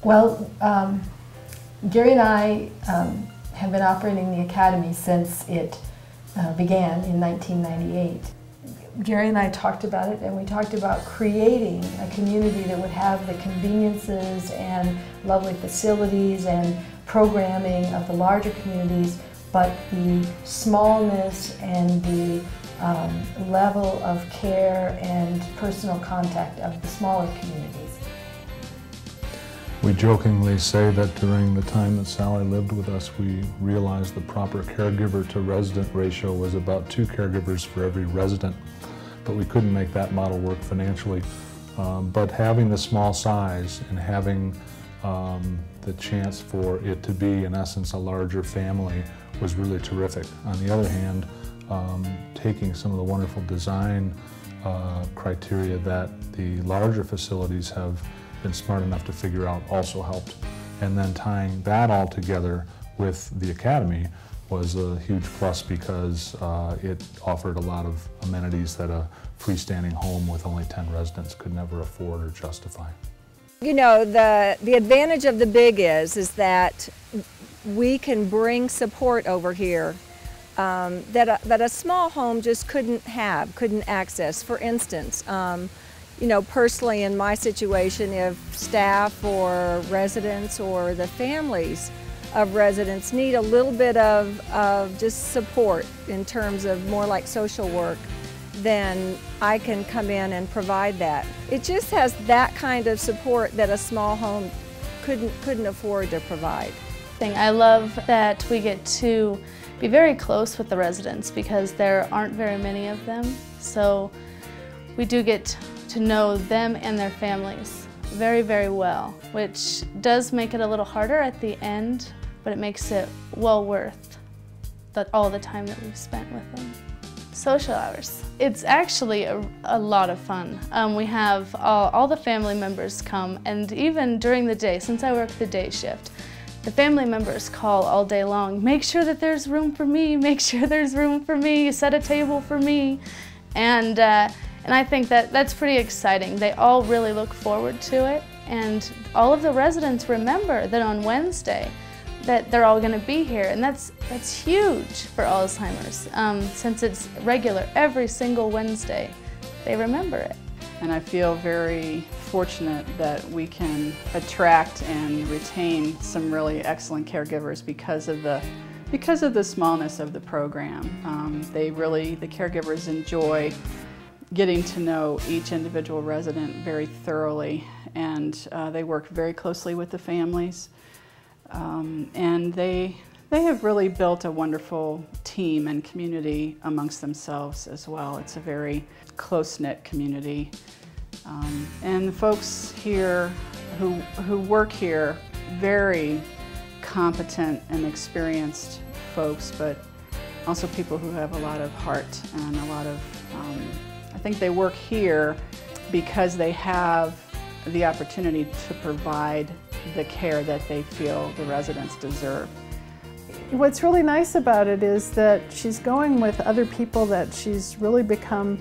Well, Gary and I have been operating the Academy since it began in 1998. Gary and I talked about it, and we talked about creating a community that would have the conveniences and lovely facilities and programming of the larger communities, but the smallness and the level of care and personal contact of the smaller communities. We jokingly say that during the time that Sally lived with us, we realized the proper caregiver to resident ratio was about 2 caregivers for every resident, but we couldn't make that model work financially. But having the small size and having the chance for it to be, in essence, a larger family was really terrific. On the other hand, taking some of the wonderful design criteria that the larger facilities have been smart enough to figure out also helped. And then tying that all together with the Academy was a huge plus because it offered a lot of amenities that a freestanding home with only 10 residents could never afford or justify. You know, the advantage of the Big is that we can bring support over here that a small home just couldn't access. For instance, you know, personally in my situation, if staff or residents or the families of residents need a little bit of just support in terms of more like social work, then I can come in and provide that. It just has that kind of support that a small home couldn't afford to provide. I love that we get to be very close with the residents because there aren't very many of them. So we do get to know them and their families very, very well, which does make it a little harder at the end, but it makes it well worth all the time that we've spent with them. Social hours. It's actually a lot of fun. We have all the family members come, and even during the day, since I work the day shift, the family members call all day long, make sure that there's room for me, make sure there's room for me, set a table for me. And I think that's pretty exciting. They all really look forward to it, and all of the residents remember that on Wednesday that they're all going to be here, and that's huge for Alzheimer's. Since it's regular every single Wednesday, they remember it. And I feel very fortunate that we can attract and retain some really excellent caregivers because of the smallness of the program. The caregivers enjoy getting to know each individual resident very thoroughly, and they work very closely with the families. And they have really built a wonderful team and community amongst themselves as well. It's a very close-knit community. And the folks here who work here, very competent and experienced folks, but also people who have a lot of heart and a lot of, I think they work here because they have the opportunity to provide the care that they feel the residents deserve. What's really nice about it is that she's going with other people that she's really become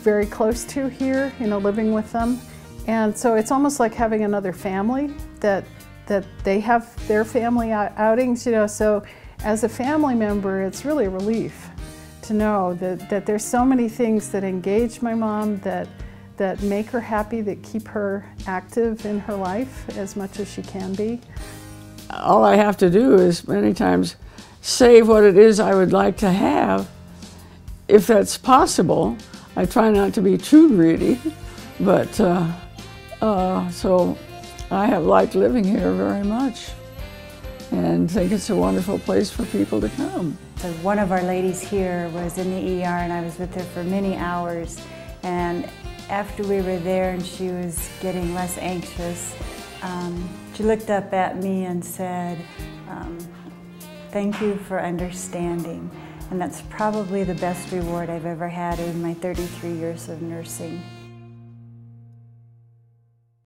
very close to here, you know, living with them. And so it's almost like having another family, that they have their family outings, you know. So as a family member, it's really a relief to know that there's so many things that engage my mom, that make her happy, that keep her active in her life as much as she can be. All I have to do is many times say what it is I would like to have, if that's possible. I try not to be too greedy, but so I have liked living here very much and think it's a wonderful place for people to come. So one of our ladies here was in the ER, and I was with her for many hours, and after we were there and she was getting less anxious, she looked up at me and said, "Thank you for understanding." And that's probably the best reward I've ever had in my 33 years of nursing.